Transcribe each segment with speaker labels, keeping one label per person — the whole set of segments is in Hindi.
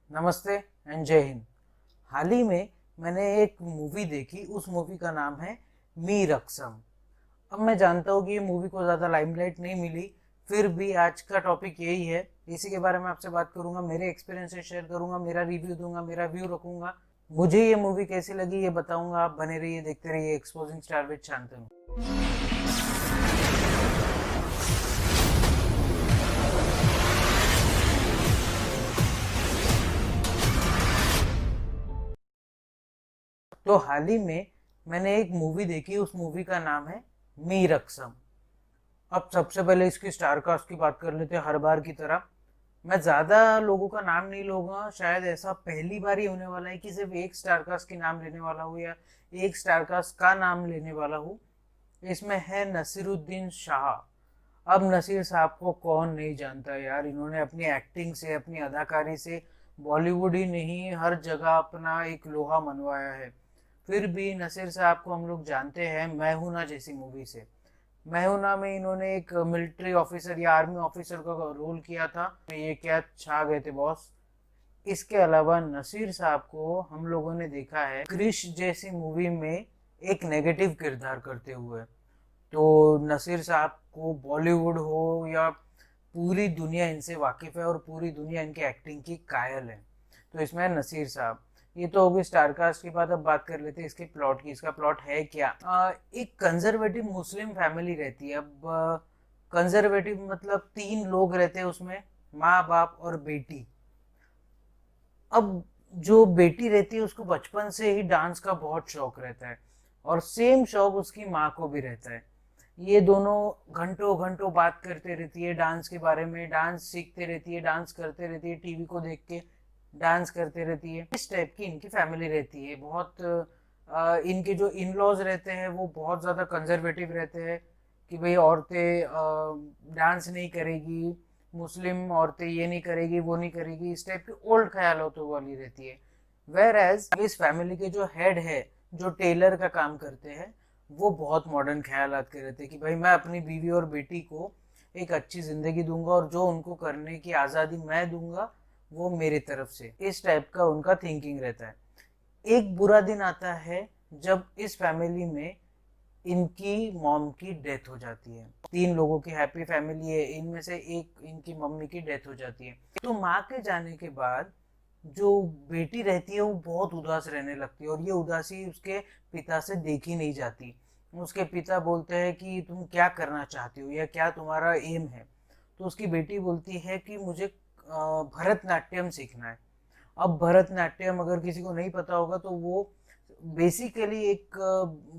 Speaker 1: नमस्ते एंड जय हिंद। हाल ही में मैंने एक मूवी देखी। उस मूवी का नाम है मी रक्सम। अब मैं जानता हूँ कि ये मूवी को ज़्यादा लाइमलाइट नहीं मिली, फिर भी आज का टॉपिक यही है। इसी के बारे में आपसे बात करूंगा, मेरे एक्सपीरियंसेस शेयर करूंगा, मेरा रिव्यू दूंगा, मेरा व्यू रखूंगा। मुझे ये मूवी कैसी लगी ये बताऊंगा। आप बने रहिए, देखते रहिए एक्सपोजिंग स्टार विद शांतनु। तो हाल ही में मैंने एक मूवी देखी। उस मूवी का नाम है मी रक्सम। अब सबसे पहले इसकी स्टार कास्ट की बात कर लेते हैं, हर बार की तरह। मैं ज्यादा लोगों का नाम नहीं लूंगा, शायद ऐसा पहली बार ही होने वाला है कि सिर्फ एक स्टार कास्ट की नाम लेने वाला हूँ या एक स्टार कास्ट का नाम लेने वाला हूँ। इसमें है नसीरुद्दीन शाह। अब नसीर साहब को कौन नहीं जानता यार। इन्होंने अपनी एक्टिंग से, अपनी अदाकारी से बॉलीवुड ही नहीं हर जगह अपना एक लोहा मनवाया है। फिर भी नसीर साहब को हम लोग जानते हैं मैं हूं ना जैसी मूवी से। मैं हूं ना में इन्होंने एक मिलिट्री ऑफिसर या आर्मी ऑफिसर का रोल किया था। ये क्या छा गए थे बॉस। इसके अलावा नसीर साहब को हम लोगों ने देखा है क्रिश जैसी मूवी में एक नेगेटिव किरदार करते हुए। तो नसीर साहब को बॉलीवुड हो या पूरी दुनिया इनसे वाकिफ है और पूरी दुनिया इनकी एक्टिंग की कायल है। तो इसमें है नसीर साहब। ये तो होगी स्टारकास्ट की बात। अब बात कर लेते हैं इसके प्लॉट की। इसका प्लॉट है क्या? एक कंजर्वेटिव मुस्लिम फैमिली रहती है। अब कंजर्वेटिव मतलब तीन लोग रहते हैं उसमें, माँ बाप और बेटी। अब जो बेटी रहती है उसको बचपन से ही डांस का बहुत शौक रहता है और सेम शौक उसकी माँ को भी रहता है। ये दोनों घंटों घंटों बात करते रहती है डांस के बारे में, डांस सीखते रहती है, डांस करते रहती है, टीवी को देख के डांस करते रहती है। इस टाइप की इनकी फैमिली रहती है। बहुत इनके जो इन लॉज रहते हैं वो बहुत ज़्यादा कंजर्वेटिव रहते हैं कि भाई औरतें डांस नहीं करेगी, मुस्लिम औरतें ये नहीं करेगी, वो नहीं करेगी, इस टाइप की ओल्ड ख्यालों वाली रहती है। वेर एज इस फैमिली के जो हेड है, जो टेलर का काम करते हैं, वो बहुत मॉडर्न ख्यालात के रहते हैं कि भाई मैं अपनी बीवी और बेटी को एक अच्छी जिंदगी दूंगा और जो उनको करने की आज़ादी मैं दूंगा वो मेरी तरफ से। इस टाइप का उनका थिंकिंग रहता है। एक बुरा दिन आता है जब इस फैमिली में इनकी मॉम की डेथ हो जाती है। तीन लोगों की हैप्पी फैमिली है, इनमें से एक इनकी मम्मी की डेथ हो जाती है। तो माँ के जाने के बाद जो बेटी रहती है वो बहुत उदास रहने लगती है और ये उदासी उसके पिता से देखी नहीं जाती। उसके पिता बोलते हैं कि तुम क्या करना चाहती हो या क्या तुम्हारा एम है। तो उसकी बेटी बोलती है कि मुझे भरतनाट्यम सीखना है। अब भरतनाट्यम अगर किसी को नहीं पता होगा तो वो बेसिकली एक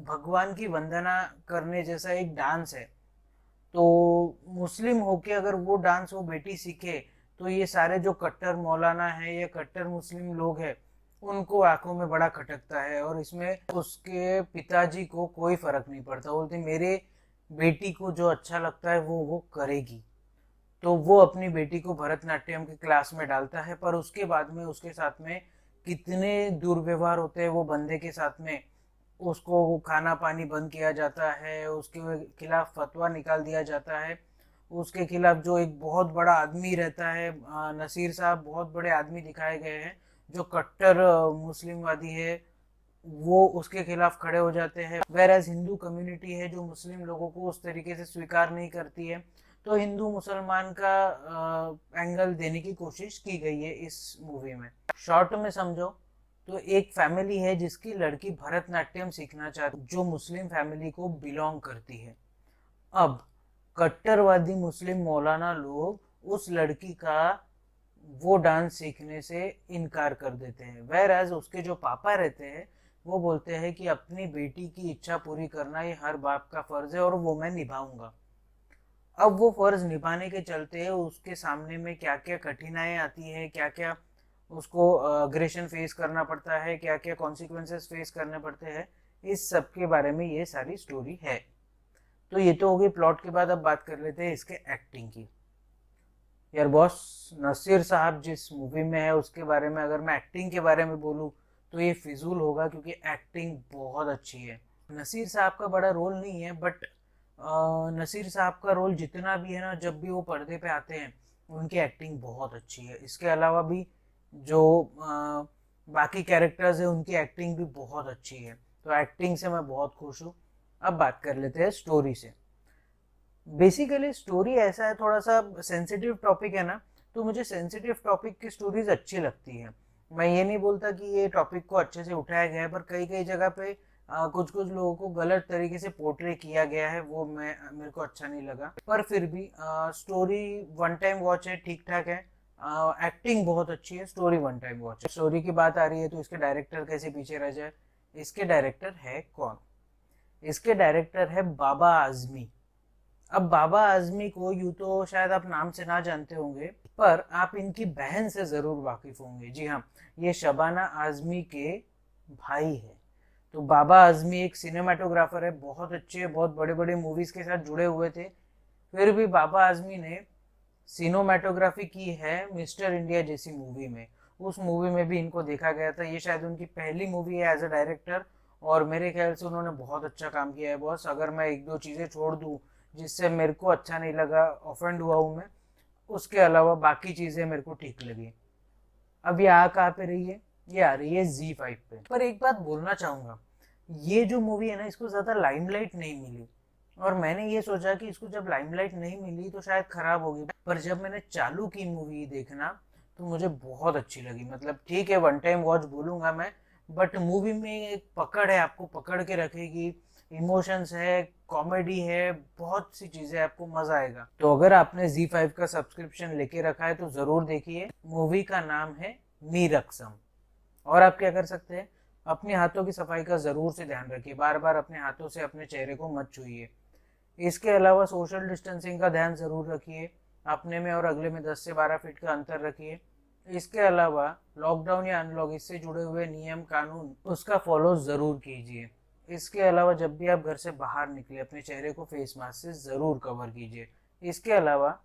Speaker 1: भगवान की वंदना करने जैसा एक डांस है। तो मुस्लिम होके अगर वो डांस वो बेटी सीखे तो ये सारे जो कट्टर मौलाना है या कट्टर मुस्लिम लोग हैं उनको आंखों में बड़ा खटकता है। और इसमें उसके पिताजी को कोई फर्क नहीं पड़ता, बोलते मेरे बेटी को जो अच्छा लगता है वो करेगी। तो वो अपनी बेटी को भरतनाट्यम की क्लास में डालता है, पर उसके बाद में उसके साथ में कितने दुर्व्यवहार होते हैं वो बंदे के साथ में। उसको खाना पानी बंद किया जाता है, उसके खिलाफ फतवा निकाल दिया जाता है। उसके खिलाफ जो एक बहुत बड़ा आदमी रहता है, नसीर साहब बहुत बड़े आदमी दिखाए गए हैं जो कट्टर मुस्लिमवादी है, वो उसके खिलाफ खड़े हो जाते हैं। वेर एज हिंदू कम्युनिटी है जो मुस्लिम लोगों को उस तरीके से स्वीकार नहीं करती है। तो हिंदू मुसलमान का एंगल देने की कोशिश की गई है इस मूवी में। शॉर्ट में समझो तो एक फैमिली है जिसकी लड़की भरतनाट्यम सीखना चाहती, जो मुस्लिम फैमिली को बिलोंग करती है। अब कट्टरवादी मुस्लिम मौलाना लोग उस लड़की का वो डांस सीखने से इनकार कर देते हैं। वेर एज उसके जो पापा रहते हैं वो बोलते हैं कि अपनी बेटी की इच्छा पूरी करना ये हर बाप का फर्ज है और वो मैं निभाऊंगा। अब वो फर्ज निभाने के चलते उसके सामने में क्या क्या कठिनाई आती है, क्या क्या उसको अग्रेशन फेस करना पड़ता है, क्या क्या कॉन्सिक्वेंसेस फेस करने पड़ते हैं, इस सब के बारे में ये सारी स्टोरी है। तो ये तो हो गई प्लॉट के बाद। अब बात कर लेते हैं इसके एक्टिंग की। यार बॉस, नसीर साहब जिस मूवी में है उसके बारे में अगर मैं एक्टिंग के बारे में बोलूँ तो ये फिजूल होगा, क्योंकि एक्टिंग बहुत अच्छी है। नसीर साहब का बड़ा रोल नहीं है, बट नसीर साहब का रोल जितना भी है ना, जब भी वो पर्दे पे आते हैं उनकी एक्टिंग बहुत अच्छी है। इसके अलावा भी जो बाकी कैरेक्टर्स है उनकी एक्टिंग भी बहुत अच्छी है, तो एक्टिंग से मैं बहुत खुश हूँ। अब बात कर लेते हैं स्टोरी से। बेसिकली स्टोरी ऐसा है, थोड़ा सा सेंसिटिव टॉपिक है ना, तो मुझे सेंसिटिव टॉपिक की स्टोरीज अच्छी लगती है। मैं ये नहीं बोलता कि ये टॉपिक को अच्छे से उठाया गया है, पर कई कई जगह पे कुछ कुछ लोगों को गलत तरीके से पोर्ट्रे किया गया है, वो मेरे को अच्छा नहीं लगा। पर फिर भी स्टोरी वन टाइम वॉच है, ठीक ठाक है। एक्टिंग बहुत अच्छी है, स्टोरी वन टाइम वॉच है। स्टोरी की बात आ रही है तो इसके डायरेक्टर कैसे पीछे रह जाए। इसके डायरेक्टर है कौन? इसके डायरेक्टर है बाबा आजमी। अब बाबा आजमी को यूं तो शायद आप नाम से ना जानते होंगे, पर आप इनकी बहन से जरूर वाकिफ होंगे। जी हाँ, ये शबाना आजमी के भाई है। तो बाबा आजमी एक सिनेमाटोग्राफर है, बहुत अच्छे, बहुत बड़े बड़े मूवीज के साथ जुड़े हुए थे। फिर भी बाबा आजमी ने सिनेमाटोग्राफी की है मिस्टर इंडिया जैसी मूवी में। उस मूवी में भी इनको देखा गया था, ये शायद उनकी पहली मूवी है एज अ डायरेक्टर, और मेरे ख्याल से उन्होंने बहुत अच्छा काम किया है बॉस। अगर मैं एक दो चीज़ें छोड़ दूँ जिससे मेरे को अच्छा नहीं लगा, ऑफेंड हुआ हूँ मैं, उसके अलावा बाकी चीज़ें मेरे को ठीक लगी। अब ये आ कहाँ पे रही है? ये आ रही है Z5 पे। पर एक बात बोलना चाहूँगा, ये जो मूवी है ना, इसको ज़्यादा लाइमलाइट नहीं मिली, और मैंने ये सोचा कि इसको जब लाइमलाइट नहीं मिली तो शायद खराब होगी, पर जब मैंने चालू की मूवी देखना तो मुझे बहुत अच्छी लगी। मतलब ठीक है, वन टाइम वॉच बोलूंगा मैं, बट मूवी में एक पकड़ है, आपको पकड़ के रखेगी। इमोशंस है, कॉमेडी है, बहुत सी चीजें, आपको मजा आएगा। तो अगर आपने Z5 का सब्सक्रिप्शन लेके रखा है तो जरूर देखिए। मूवी का नाम है मीर अक्सम। और आप क्या कर सकते हैं, अपने हाथों की सफाई का जरूर से ध्यान रखिए, बार बार अपने हाथों से अपने चेहरे को मत छूइए। इसके अलावा सोशल डिस्टेंसिंग का ध्यान जरूर रखिए, अपने में और अगले में 10 से 12 फीट का अंतर रखिए। इसके अलावा लॉकडाउन या अनलॉक, इससे जुड़े हुए नियम कानून, उसका फॉलो जरूर कीजिए। इसके अलावा जब भी आप घर से बाहर निकले, अपने चेहरे को फेस मास्क से जरूर कवर कीजिए। इसके अलावा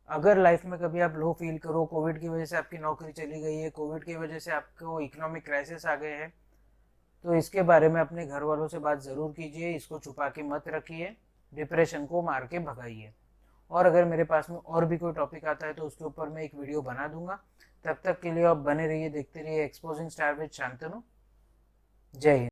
Speaker 1: अगर लाइफ में कभी आप लो फील करो, कोविड की वजह से आपकी नौकरी चली गई है, कोविड की वजह से आपको इकोनॉमिक क्राइसिस आ गए हैं, तो इसके बारे में अपने घर वालों से बात ज़रूर कीजिए। इसको छुपा के मत रखिए, डिप्रेशन को मार के भगाइए। और अगर मेरे पास में और भी कोई टॉपिक आता है तो उसके ऊपर मैं एक वीडियो बना दूंगा। तब तक के लिए आप बने रहिए, देखते रहिए एक्सपोजिंग स्टार विद शांतनु। जय हिंद।